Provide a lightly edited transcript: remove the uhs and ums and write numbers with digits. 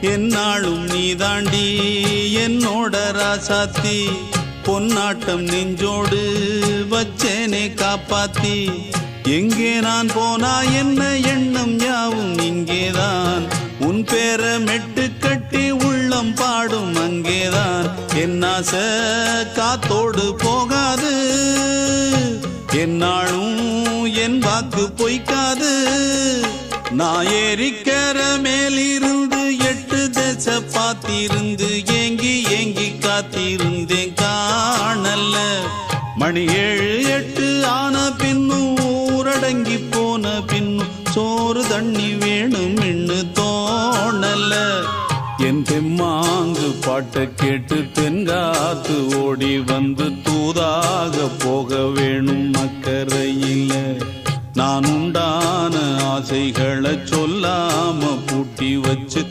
என்னாலும் நீதாண்டி என்னோட ராசாத்தி பொன்னாட்டம் நெஞ்சோடு வச்சேனே காப்பாத்தி எங்கே நான் போனா என்ன எண்ணம் யாவும் இங்கேதான் உன் பேர மெட்டு கட்டி உள்ளம் பாடும் அங்கேதான் என் ஆசை காத்தோடு போகாது என்னாலும் என் வாக்கு பொய்க்காது நான் ஏறிக்கிற மேலிருந்து 8 தேச பார்த்திருந்து ஏங்கி ஏங்கி காத்திருந்தேன் காணல்ல மணி 7 8 ஆன பின்னும் ஊரடங்கி போன பின்னும் சோறு தண்ணி வேணும் என்று தோணல என் தெம்மாங்கு பாட்டை கேட்டு தென்காத்து ஓடி வந்து தூதாக போக வேணும் அக்கறையில் நான் உண்டான ஆசைகளை சொல்லாம பூட்டி வச்சு